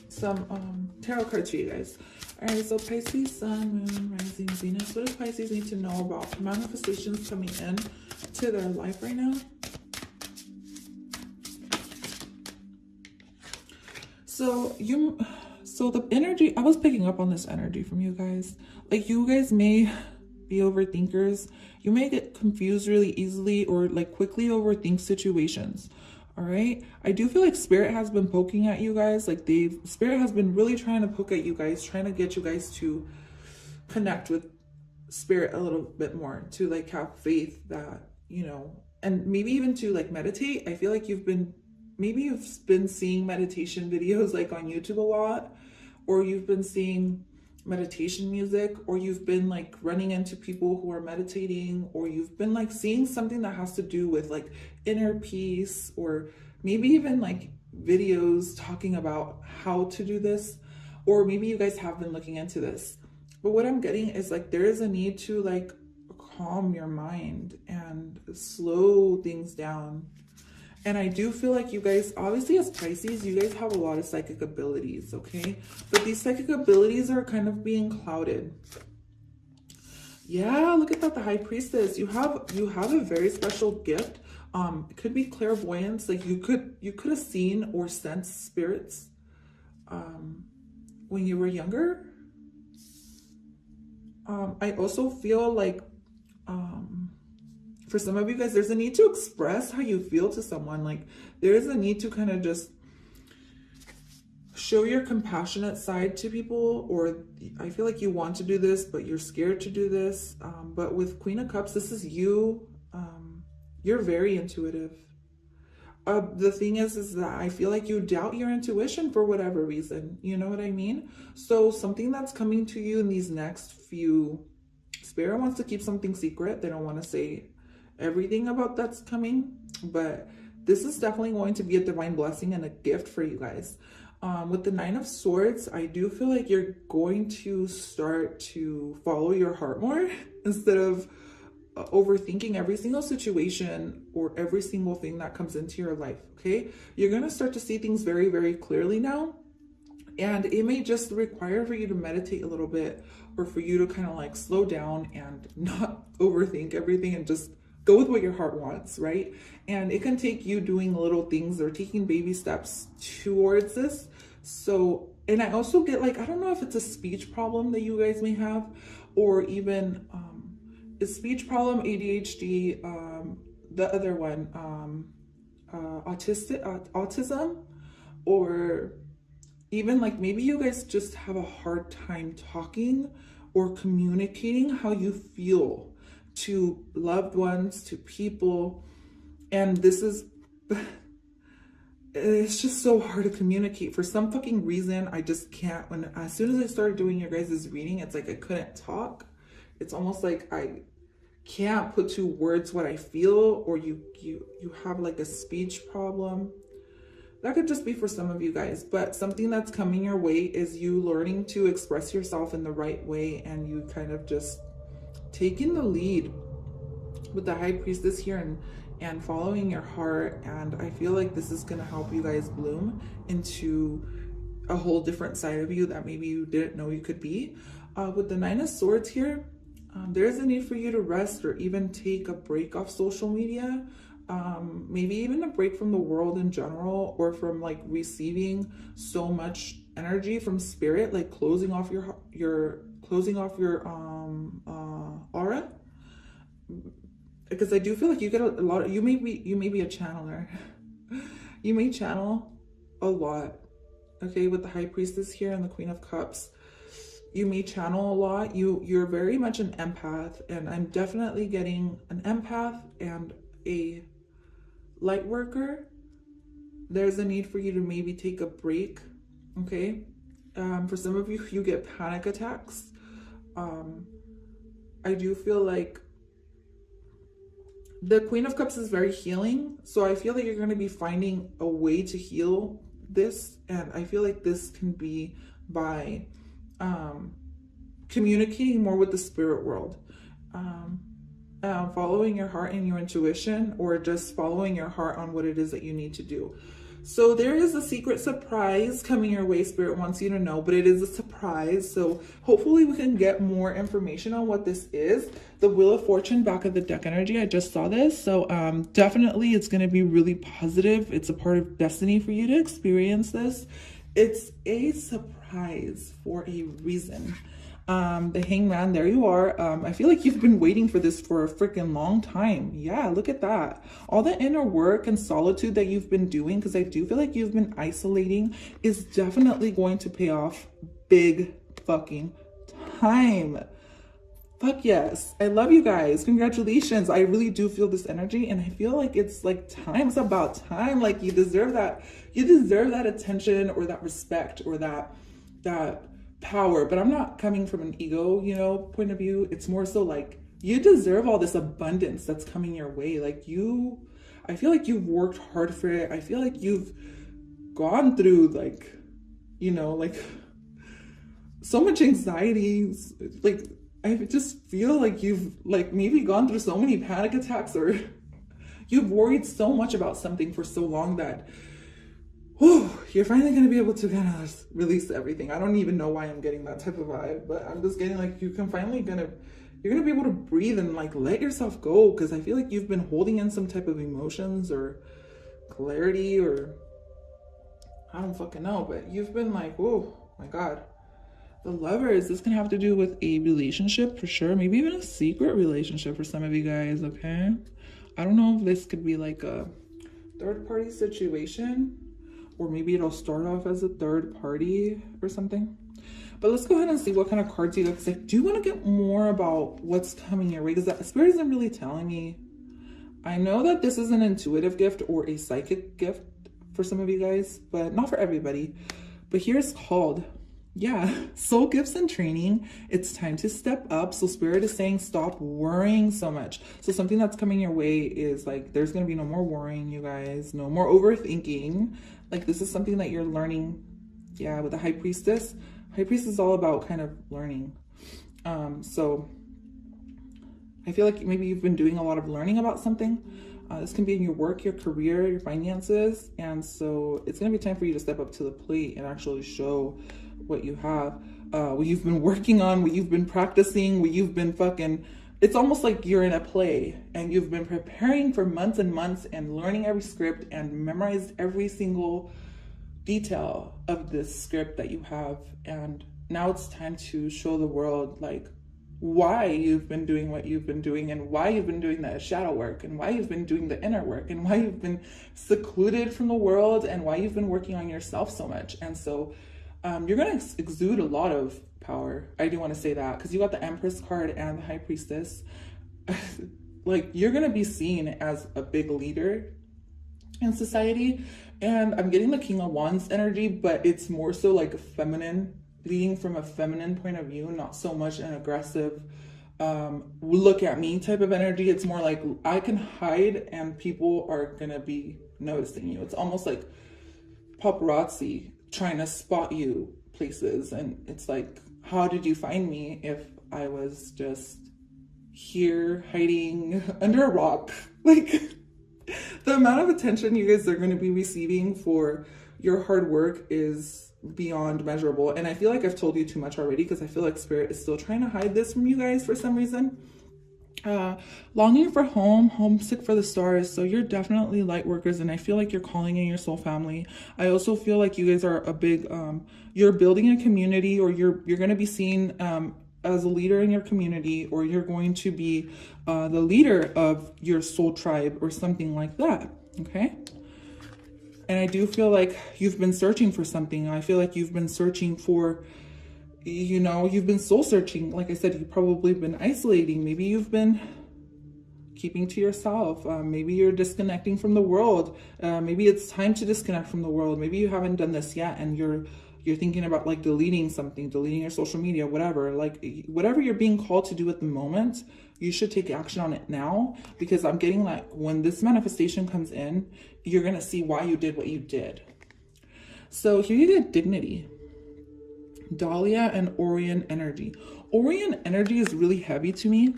some tarot cards for you guys. All right, so Pisces, Sun, Moon, Rising, Venus. What does Pisces need to know about manifestations coming in to their life right now? So the energy, I was picking up on this energy from you guys. Like, you guys may be overthinkers. You may get confused really easily or like quickly overthink situations. All right, I do feel like Spirit has been poking at you guys. Like, Spirit has been really trying to poke at you guys, trying to get you guys to connect with Spirit a little bit more, to like have faith that, you know, and maybe even to like meditate. I feel like you've been seeing meditation videos like on YouTube a lot, or you've been seeing meditation music, or you've been like running into people who are meditating, or you've been like seeing something that has to do with like inner peace, or maybe even like videos talking about how to do this, or maybe you guys have been looking into this. But what I'm getting is like there is a need to like calm your mind and slow things down. And I do feel like you guys, obviously as Pisces, you guys have a lot of psychic abilities, okay? But these psychic abilities are kind of being clouded. Yeah, look at that, the High Priestess. You have a very special gift. It could be clairvoyance. Like you could have seen or sensed spirits when you were younger. I also feel like for some of you guys, there's a need to express how you feel to someone. Like there is a need to kind of just show your compassionate side to people, or I feel like you want to do this, but you're scared to do this. But with Queen of Cups, this is you. You're very intuitive. The thing is that I feel like you doubt your intuition for whatever reason. You know what I mean? So something that's coming to you in these next few, Spirit wants to keep something secret. They don't want to say everything about that's coming, but this is definitely going to be a divine blessing and a gift for you guys. With the Nine of Swords, I do feel like you're going to start to follow your heart more instead of overthinking every single situation or every single thing that comes into your life, okay? You're going to start to see things very, very clearly now. And it may just require for you to meditate a little bit, or for you to kind of like slow down and not overthink everything and just go with what your heart wants, right? And it can take you doing little things or taking baby steps towards this. So, and I also get like, I don't know if it's a speech problem that you guys may have, or even a speech problem, ADHD, the other one, autism, or even like maybe you guys just have a hard time talking or communicating how you feel to loved ones, to people. And this is, it's just so hard to communicate for some fucking reason. I just can't. As soon as I started doing your guys' reading, it's like I couldn't talk. It's almost like I can't put to words what I feel, or you have like a speech problem. That could just be for some of you guys, but something that's coming your way is you learning to express yourself in the right way, and you kind of just taking the lead with the High Priestess here and following your heart. And I feel like this is going to help you guys bloom into a whole different side of you that maybe you didn't know you could be. With the Nine of Swords here, there's a need for you to rest or even take a break off social media. Maybe even a break from the world in general, or from like receiving so much energy from Spirit, like closing off your aura. Because I do feel like you get a lot of, you may be a channeler. You may channel a lot, okay? With the High Priestess here and the Queen of Cups, you may channel a lot. You're very much an empath, and I'm definitely getting an empath and a light worker. There's a need for you to maybe take a break, okay? For some of you, you get panic attacks. I do feel like the Queen of Cups is very healing, so I feel like you're going to be finding a way to heal this, and I feel like this can be by communicating more with the spirit world, following your heart and your intuition, or just following your heart on what it is that you need to do. So there is a secret surprise coming your way. Spirit wants you to know, but it is a surprise. So hopefully we can get more information on what this is. The Wheel of Fortune, back of the deck energy. I just saw this. So definitely it's going to be really positive. It's a part of destiny for you to experience this. It's a surprise for a reason. The Hangman, there you are. I feel like you've been waiting for this for a freaking long time. Yeah, look at that. All the inner work and solitude that you've been doing, because I do feel like you've been isolating, is definitely going to pay off big fucking time. Fuck yes. I love you guys. Congratulations. I really do feel this energy, and I feel like it's like time. It's about time. Like you deserve that. You deserve that attention or that respect or that power. But I'm not coming from an ego, you know, point of view. It's more so like you deserve all this abundance that's coming your way. Like I feel like you've worked hard for it. I feel like you've gone through like, you know, like so much anxiety. Like I just feel like you've like maybe gone through so many panic attacks, or you've worried so much about something for so long that you're finally going to be able to kind of release everything. I don't even know why I'm getting that type of vibe, but I'm just getting like you're going to be able to breathe and like let yourself go, because I feel like you've been holding in some type of emotions or clarity, or I don't fucking know, but you've been like, oh my God. The Lovers, this can have to do with a relationship for sure, maybe even a secret relationship for some of you guys, okay? I don't know if this could be like a third party situation, or maybe it'll start off as a third party or something. But let's go ahead and see what kind of cards you got, because I do want to get more about what's coming your way, because that Spirit isn't really telling me. I know that this is an intuitive gift or a psychic gift for some of you guys, but not for everybody. But here's called, yeah, soul gifts and training. It's time to step up. So Spirit is saying stop worrying so much. So something that's coming your way is like there's going to be no more worrying, you guys. No more overthinking. Like this is something that you're learning. Yeah, with the High Priestess. High Priestess is all about kind of learning. So I feel like maybe you've been doing a lot of learning about something. This can be in your work, your career, your finances. And so it's going to be time for you to step up to the plate and actually show what you have, what you've been working on, what you've been practicing, what you've been fucking, it's almost like you're in a play and you've been preparing for months and months and learning every script and memorized every single detail of this script that you have. And now it's time to show the world like why you've been doing what you've been doing, and why you've been doing the shadow work, and why you've been doing the inner work, and why you've been secluded from the world, and why you've been working on yourself so much. And so you're going to exude a lot of power. I do want to say that, because you got the Empress card and the High Priestess. Like you're going to be seen as a big leader in society. And I'm getting the King of Wands energy, but it's more so like a feminine, leading from a feminine point of view, not so much an aggressive look at me type of energy. It's more like I can hide and people are going to be noticing you. It's almost like paparazzi trying to spot you places. And it's like, how did you find me if I was just here hiding under a rock? Like the amount of attention you guys are going to be receiving for your hard work is beyond measurable. And I feel like I've told you too much already, because I feel like Spirit is still trying to hide this from you guys for some reason. Longing for home, homesick for the stars. So you're definitely light workers, and I feel like you're calling in your soul family. I also feel like you guys are a big you're building a community, or you're going to be seen as a leader in your community, or you're going to be the leader of your soul tribe or something like that. Okay. And I do feel like you've been searching for something. I feel like you've been searching for, you know, you've been soul searching. Like I said, you've probably been isolating. Maybe you've been keeping to yourself. Maybe you're disconnecting from the world. Maybe it's time to disconnect from the world. Maybe you haven't done this yet, and you're thinking about like deleting something, deleting your social media, whatever. Like whatever you're being called to do at the moment, you should take action on it now, because I'm getting like when this manifestation comes in, you're going to see why you did what you did. So here you get Dignity, Dahlia, and Orion energy. Orion energy is really heavy to me.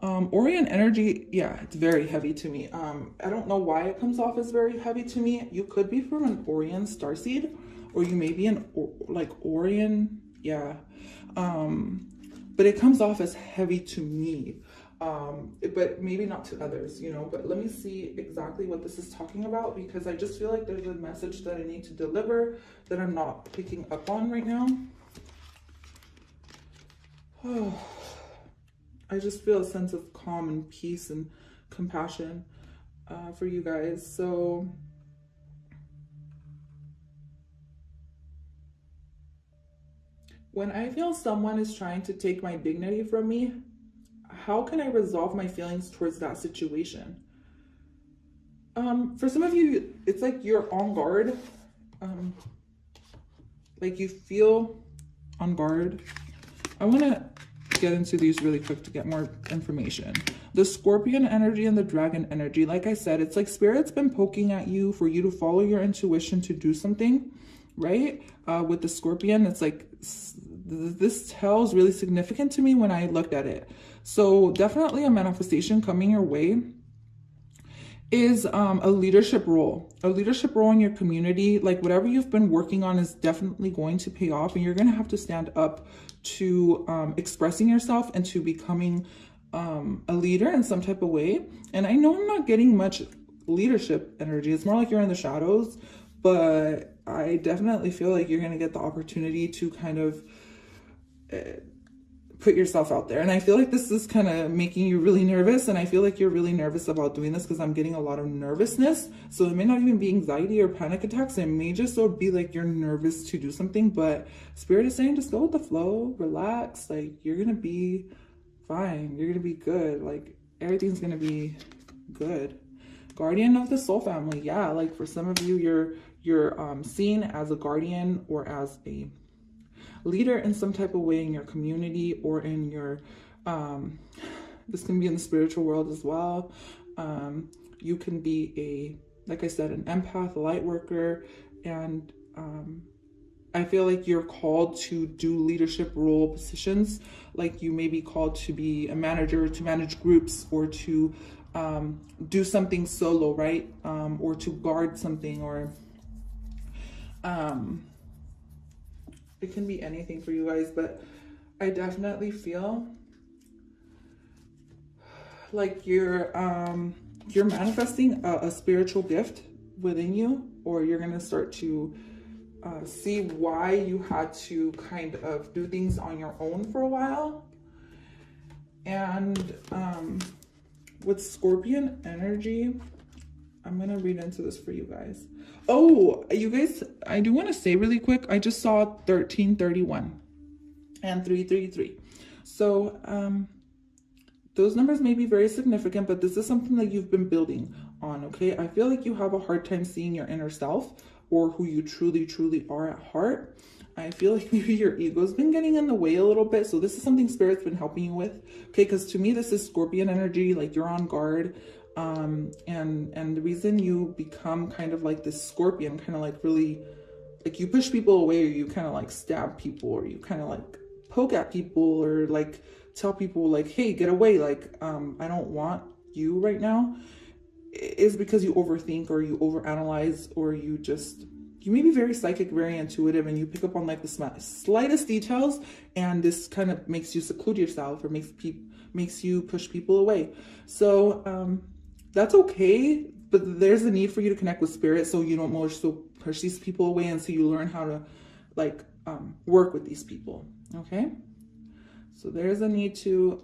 Orion energy, yeah, it's very heavy to me. I don't know why it comes off as very heavy to me. You could be from an Orion starseed, or you may be an like Orion, yeah. But it comes off as heavy to me. But maybe not to others, you know. But let me see exactly what this is talking about, because I just feel like there's a message that I need to deliver that I'm not picking up on right now. Oh. I just feel a sense of calm and peace and compassion for you guys. So when I feel someone is trying to take my dignity from me, how can I resolve my feelings towards that situation? For some of you, it's like you're on guard. Like you feel on guard. I want to get into these really quick to get more information. The Scorpion energy and the Dragon energy, like I said, it's like Spirit's been poking at you for you to follow your intuition to do something, right? With the Scorpion, it's like this tells really significant to me when I looked at it. So definitely a manifestation coming your way is a leadership role in your community. Like whatever you've been working on is definitely going to pay off, and you're going to have to stand up to expressing yourself and to becoming a leader in some type of way. And I know I'm not getting much leadership energy. It's more like you're in the shadows, but I definitely feel like you're going to get the opportunity to kind of put yourself out there. And I feel like this is kind of making you really nervous, and I feel like you're really nervous about doing this because I'm getting a lot of nervousness. So it may not even be anxiety or panic attacks. It may just be like you're nervous to do something, but Spirit is saying just go with the flow, relax. Like you're gonna be fine, you're gonna be good, like everything's gonna be good. Guardian of the soul family, yeah, like for some of you, you're seen as a guardian or as a leader in some type of way in your community, or in your this can be in the spiritual world as well. You can be like I said, an empath, a light worker, and I feel like you're called to do leadership role positions. Like you may be called to be a manager, to manage groups, or to do something solo, right? Or to guard something, or it can be anything for you guys, but I definitely feel like you're manifesting a spiritual gift within you, or you're gonna start to see why you had to kind of do things on your own for a while. And with Scorpion energy, I'm gonna read into this for you guys. Oh, you guys, I do want to say really quick, I just saw 1331 and 333. So those numbers may be very significant, but this is something that you've been building on, okay? I feel like you have a hard time seeing your inner self, or who you truly are at heart. I feel like maybe your ego's been getting in the way a little bit. So this is something Spirit's been helping you with, okay? Because to me, this is Scorpion energy, like you're on guard. And the reason you become kind of like this Scorpion, kind of like really, like you push people away, or you kind of like stab people, or you kind of like poke at people, or like tell people like, hey, get away, like I don't want you right now, is because you overthink, or you overanalyze, or you may be very psychic, very intuitive, and you pick up on like the slightest details, and this kind of makes you seclude yourself, or makes you push people away. So that's okay, but there's a need for you to connect with Spirit, so you don't more so push these people away, and so you learn how to like work with these people, okay? So there's a need to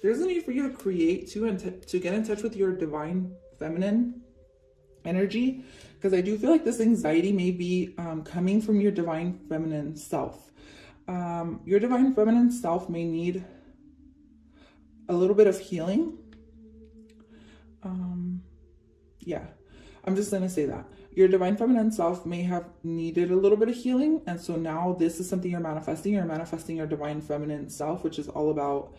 there's a need for you to create too, and to get in touch with your divine feminine energy, because I do feel like this anxiety may be coming from your divine feminine self. Your divine feminine self may need a little bit of healing. Yeah, I'm just gonna say that your divine feminine self may have needed a little bit of healing, and so now this is something you're manifesting. You're manifesting your divine feminine self, which is all about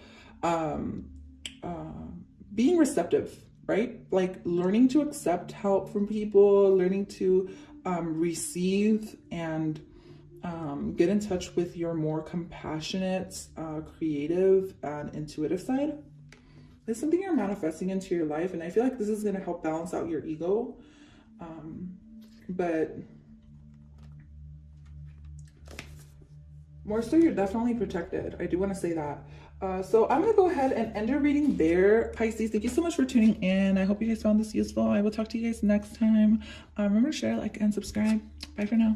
being receptive, right? Like learning to accept help from people, learning to receive, and Get in touch with your more compassionate, creative, and intuitive side. There's something you're manifesting into your life, and I feel like this is going to help balance out your ego. But more so, you're definitely protected. I do want to say that. So I'm going to go ahead and end your reading there, Pisces. Thank you so much for tuning in. I hope you guys found this useful. I will talk to you guys next time. Remember to share, like, and subscribe. Bye for now.